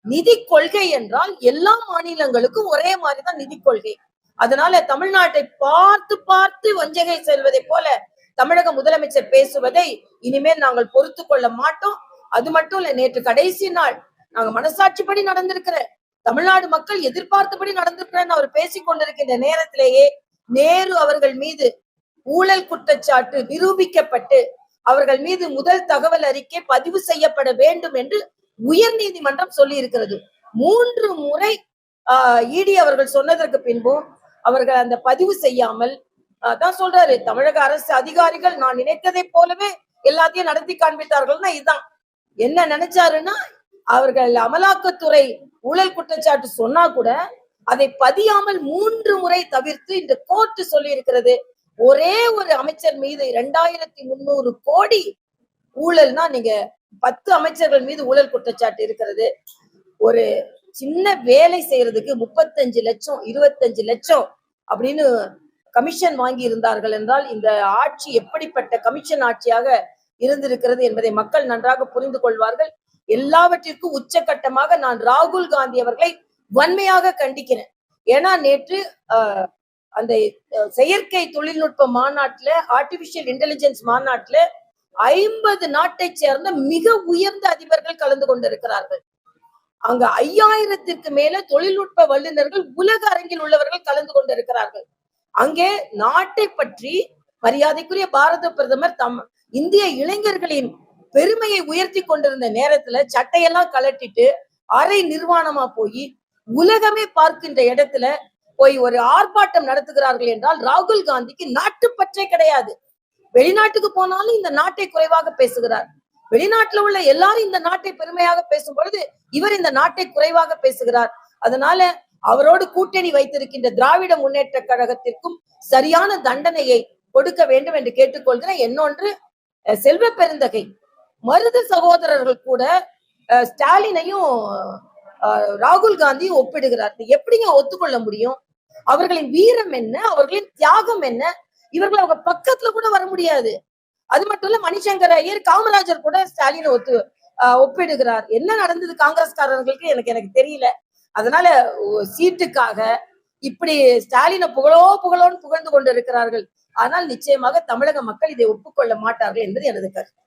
நிதி கொள்கை என்றால் எல்லா மாநிலங்களுக்கும் ஒரே மாதிரிதான் நிதி கொள்கை. அதனால தமிழ்நாட்டை பார்த்து பார்த்து வஞ்சகை செல்வதை போல தமிழக முதலமைச்சர் பேசுவதை இனிமேல் நாங்கள் பொறுத்து கொள்ள மாட்டோம். அது மட்டும் இல்ல, நேற்று கடைசி நாள் நாங்க மனசாட்சிப்படி நடந்திருக்கிற, தமிழ்நாடு மக்கள் எதிர்பார்த்தபடி நடந்திருக்கிறேன்னு அவர் பேசிக் கொண்டிருக்கின்ற நேரத்திலேயே நேரு அவர்கள் மீது ஊழல் குற்றச்சாட்டு நிரூபிக்கப்பட்டு அவர்கள் மீது முதல் தகவல் அறிக்கை பதிவு செய்யப்பட வேண்டும் என்று உயர் நீதிமன்றம் சொல்லி இருக்கிறது. 3 முறை இடி அவர்கள் சொன்னதற்கு பின்பும் அவர்கள் அந்த பதிவு செய்யாமல் தான் சொல்றாரு, தமிழக அரசு அதிகாரிகள் நான் நினைத்ததை போலவே எல்லாத்தையும் நடத்தி காண்பித்தார்கள்னா இதுதான். என்ன நினைச்சாருன்னா, அவர்கள் அமலாக்கத்துறை ஊழல் குற்றச்சாட்டு சொன்னா கூட அதை பதியாமல் 3 முறை தவிர்த்து இந்த கோர்ட் சொல்லி இருக்கிறது. ஒரே ஒரு அமைச்சர் மீது 2300 கோடி ஊழல்னா நீங்க 10 அமைச்சர்கள் மீது ஊழல் குற்றச்சாட்டு இருக்கிறது. ஒரு சின்ன வேலை செய்யறதுக்கு 35 லட்சம் 25 லட்சம் அப்படின்னு கமிஷன் வாங்கி இருந்தார்கள் என்றால் இந்த ஆட்சி எப்படிப்பட்ட கமிஷன் ஆட்சியாக இருந்திருக்கிறது என்பதை மக்கள் நன்றாக புரிந்து கொள்வார்கள். எல்லாவற்றிற்கும் உச்சகட்டமாக நான் ராகுல் காந்தி அவர்களை வன்மையாக கண்டிக்கிறேன். ஏன்னா நேற்று அந்த செயற்கை தொழில்நுட்ப மாநாட்டுல, ஆர்டிபிஷியல் இன்டெலிஜென்ஸ் மாநாட்டுல 50 நாட்டை சேர்ந்த மிக உயர்ந்த அதிபர்கள் கலந்து கொண்டிருக்கிறார்கள். அங்க 5000த்திற்கு மேல தொழில்நுட்ப வல்லுநர்கள் உலக அரங்கில் உள்ளவர்கள் கலந்து கொண்டிருக்கிறார்கள். அங்கே நாட்டை பற்றி மரியாதைக்குரிய பாரத பிரதமர் இந்திய இளைஞர்களின் பெருமையை உயர்த்தி கொண்டிருந்த நேரத்துல சட்டையெல்லாம் கலட்டிட்டு அரை நிர்வாணமா போய் உலகமே பார்க்கின்ற இடத்துல போய் ஒரு ஆர்ப்பாட்டம் நடத்துகிறார்கள் என்றால் ராகுல் காந்திக்கு நாட்டுப்பற்றே கிடையாது. வெளிநாட்டுக்கு போனாலும் இந்த நாட்டை குறைவாக பேசுகிறார். வெளிநாட்டுல உள்ள எல்லாரும் இந்த நாட்டை பெருமையாக பேசும் பொழுது இவர் இந்த நாட்டை குறைவாக பேசுகிறார். அதனால அவரோடு கூட்டணி வைத்திருக்கின்ற திராவிட முன்னேற்ற கழகத்திற்கும் சரியான தண்டனையை கொடுக்க வேண்டும் என்று கேட்டுக்கொள்கிறேன். இன்னொன்று, செல்வ பெருந்தகை மருது சகோதரர்கள் கூட ஸ்டாலினையும் ராகுல் காந்தியும் ஒப்பிடுகிறார். எப்படிங்க ஒத்துக்கொள்ள முடியும்? அவர்களின் வீரம் என்ன, அவர்களின் தியாகம் என்ன? இவர்கள் அவங்க பக்கத்துல கூட வர முடியாது. அது மட்டும் இல்ல, மணிசங்கர் ஐயர் காமராஜர் கூட ஸ்டாலினை ஒப்பிடுகிறார். என்ன நடந்தது காங்கிரஸ்காரர்களுக்கு எனக்கு தெரியல. அதனால சீட்டுக்காக இப்படி ஸ்டாலினை புகழோன்னு புகழ்ந்து கொண்டு இருக்கிறார்கள். ஆனால் நிச்சயமாக தமிழக மக்கள் இதை ஒப்புக்கொள்ள மாட்டார்கள் என்பது எனது கருத்து.